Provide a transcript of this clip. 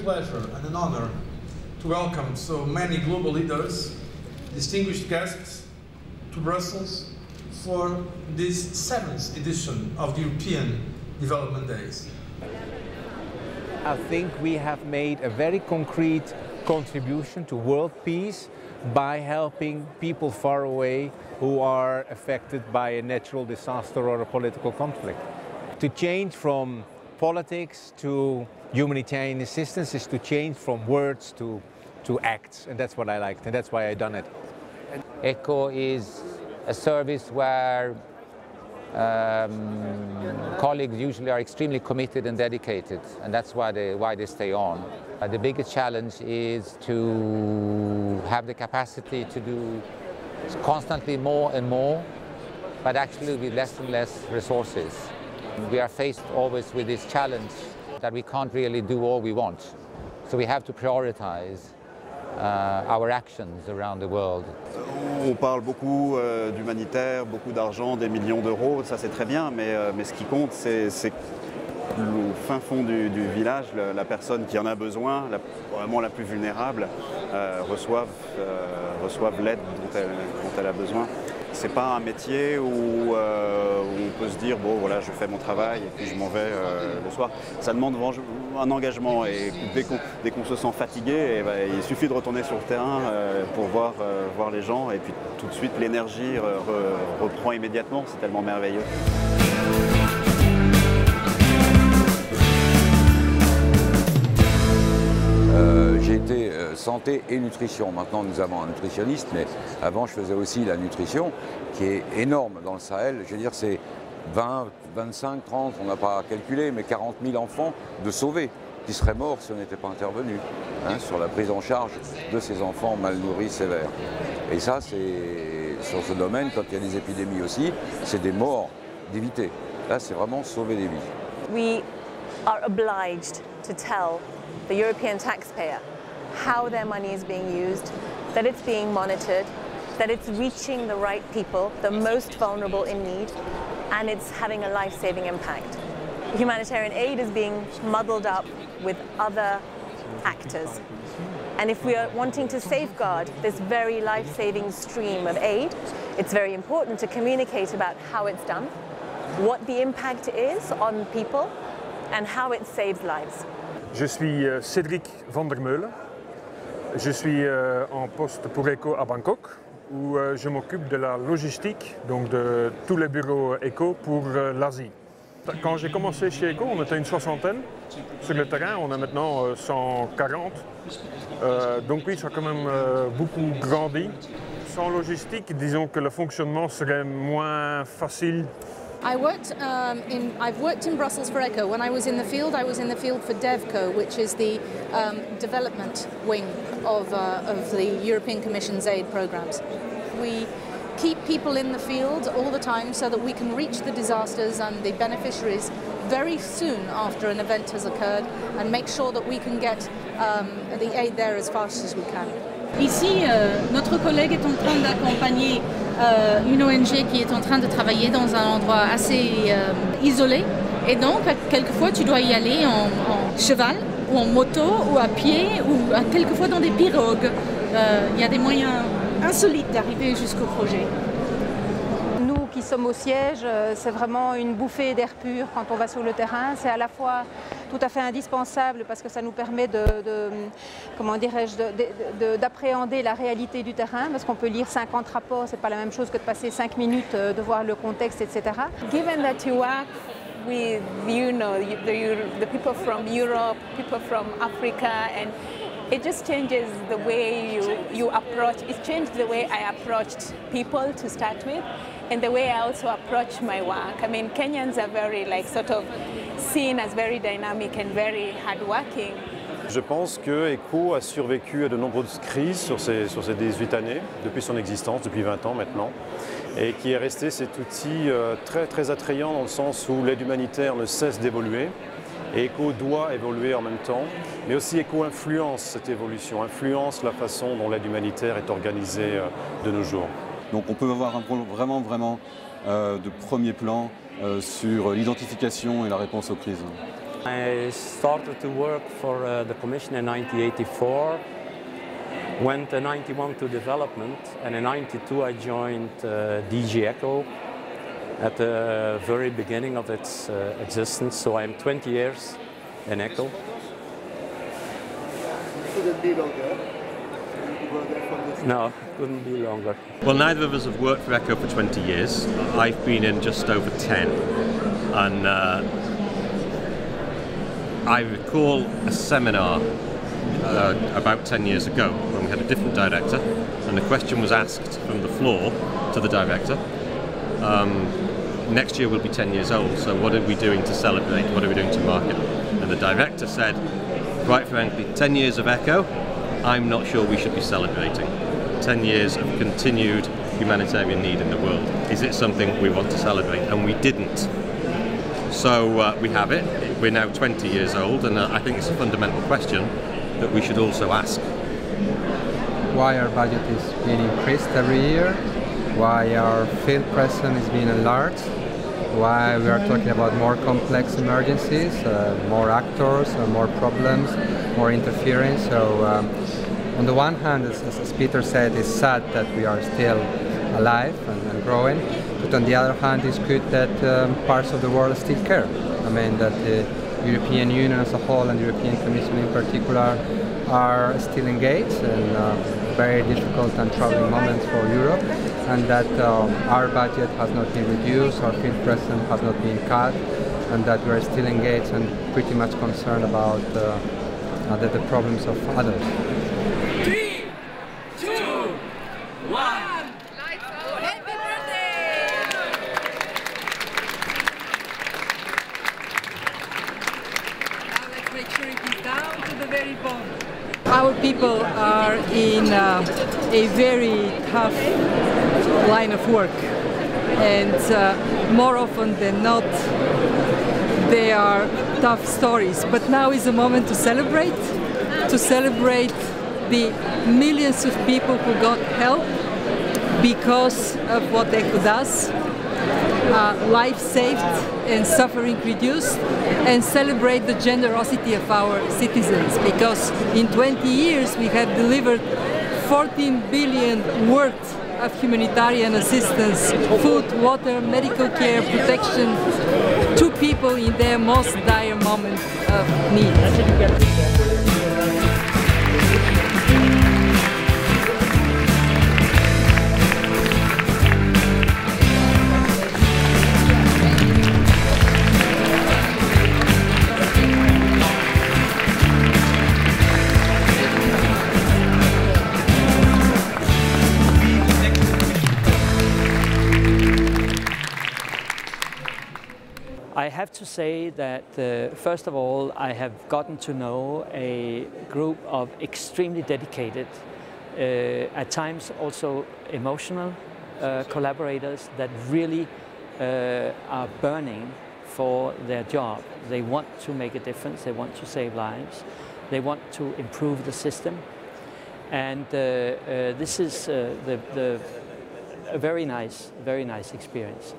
pleasure and an honor to welcome so many global leaders, distinguished guests, to Brussels for this 7th edition of the European Development Days. I think we have made a very concrete contribution to world peace by helping people far away who are affected by a natural disaster or a political conflict. To change from politics to humanitarian assistance is to change from words to acts, and that's what I liked, and that's why I've done it. qu'ECHO is a service where colleagues usually are extremely committed and dedicated, and that's why they stay on. The biggest challenge is to have the capacity to do constantly more and more, but actually with less and less resources. We are faced always with this challenge that we can't really do all we want, so we have to prioritize our actions around the world. On parle beaucoup d'humanitaire, beaucoup d'argent, des millions d'euros, ça c'est très bien, mais ce qui compte c'est au fin fond du village, la personne qui en a besoin, vraiment la plus vulnérable, reçoive l'aide dont elle a besoin. C'est pas un métier où on peut se dire bon voilà je fais mon travail et puis je m'en vais le soir. Ça demande un engagement et dès qu'on se sent fatigué, il suffit de retourner sur le terrain pour voir les gens et puis tout de suite l'énergie reprend immédiatement, c'est tellement merveilleux. J'ai été santé et nutrition. Maintenant, nous avons un nutritionniste, mais avant, je faisais aussi la nutrition, qui est énorme dans le Sahel. Je veux dire, c'est 20, 25, 30, on n'a pas calculé, mais 40 000 enfants de sauvés qui seraient morts si on n'était pas intervenu sur la prise en charge de ces enfants mal nourris sévères. Et ça, c'est sur ce domaine, quand il y a des épidémies aussi, c'est des morts d'éviter. Là, c'est vraiment sauver des vies. We are obliged to tell the European taxpayer how their money is being used, that it's being monitored, that it's reaching the right people, the most vulnerable in need, and it's having a life-saving impact. Humanitarian aid is being muddled up with other actors. And if we are wanting to safeguard this very life-saving stream of aid, it's very important to communicate about how it's done, what the impact is on people, and how it saves lives. Je suis Cédric van der Meulen. Je suis en poste pour qu'ECHO à Bangkok, où je m'occupe de la logistique, donc de tous les bureaux qu'ECHO pour l'Asie. Quand j'ai commencé chez qu'ECHO, on était une soixantaine sur le terrain, on est maintenant 140. Donc oui, ça a quand même beaucoup grandi. Sans logistique, disons que le fonctionnement serait moins facile. I've worked in Brussels for qu'ECHO. When I was in the field for DevCo, which is the development wing of the European Commission's aid programs. We keep people in the field all the time so that we can reach the disasters and the beneficiaries very soon after an event has occurred and make sure that we can get the aid there as fast as we can. Ici, notre collègue est en train d'accompagner une ONG qui est en train de travailler dans un endroit assez isolé. Et donc, quelquefois, tu dois y aller en cheval, ou en moto, ou à pied, ou quelquefois dans des pirogues. Il y a des moyens insolites d'arriver jusqu'au projet. Nous qui sommes au siège, c'est vraiment une bouffée d'air pur quand on va sur le terrain. C'est à la fois tout à fait indispensable parce que ça nous permet d'appréhender la réalité du terrain, parce qu'on peut lire 50 rapports, c'est pas la même chose que de passer 5 minutes, de voir le contexte, etc. Given that you work with, the people from Europe, people from Africa, and it just changes the way you approach. It changed the way I approached people to start with, and the way I also approach my work. I mean, Kenyans are very seen as very dynamic and very hardworking. Je pense que qu'ECHO a survécu à de nombreuses crises sur ces 18 années, depuis son existence, depuis 20 ans maintenant, et qui est resté cet outil très, très attrayant dans le sens où l'aide humanitaire ne cesse d'évoluer, et qu'ECHO doit évoluer en même temps, mais aussi qu'ECHO influence cette évolution, influence la façon dont l'aide humanitaire est organisée de nos jours. Donc on peut avoir un rôle vraiment de premier plan sur l'identification et la réponse aux crises. I started to work for the Commission in 1984, went in 1991 to development, and in 1992 I joined DG ECHO at the very beginning of its existence, so I'm 20 years in ECHO. Couldn't be longer. No, couldn't be longer. Well, neither of us have worked for ECHO for 20 years. I've been in just over 10. And I recall a seminar about 10 years ago when we had a different director, and the question was asked from the floor to the director, next year we'll be 10 years old, so what are we doing to celebrate? What are we doing to mark it? And the director said, quite frankly, 10 years of ECHO, I'm not sure we should be celebrating. 10 years of continued humanitarian need in the world. Is it something we want to celebrate? And we didn't. So we have it. We're now 20 years old, and I think it's a fundamental question that we should also ask. Why our budget is being increased every year, why our field presence is being enlarged, why we are talking about more complex emergencies, more actors, more problems, more interference. So on the one hand, as Peter said, it's sad that we are still alive and growing, but on the other hand, it's good that parts of the world still care. I mean, that the European Union as a whole and the European Commission in particular are still engaged in very difficult and troubling moments for Europe, and that our budget has not been reduced, our field presence has not been cut, and that we are still engaged and pretty much concerned about the problems of others. 3, 2, 1. Happy birthday! Now let's make sure it is down to the very bottom. Our people are in a very tough line of work, and more often than not they are tough stories. But now is a moment to celebrate the millions of people who got help because of what ECHO does, life saved and suffering reduced, and celebrate the generosity of our citizens, because in 20 years we have delivered 14 billion worth of humanitarian assistance, food, water, medical care, protection to people in their most dire moment of need. I have to say that, first of all, I have gotten to know a group of extremely dedicated, at times also emotional collaborators that really are burning for their job. They want to make a difference, they want to save lives, they want to improve the system, and this is a very nice experience.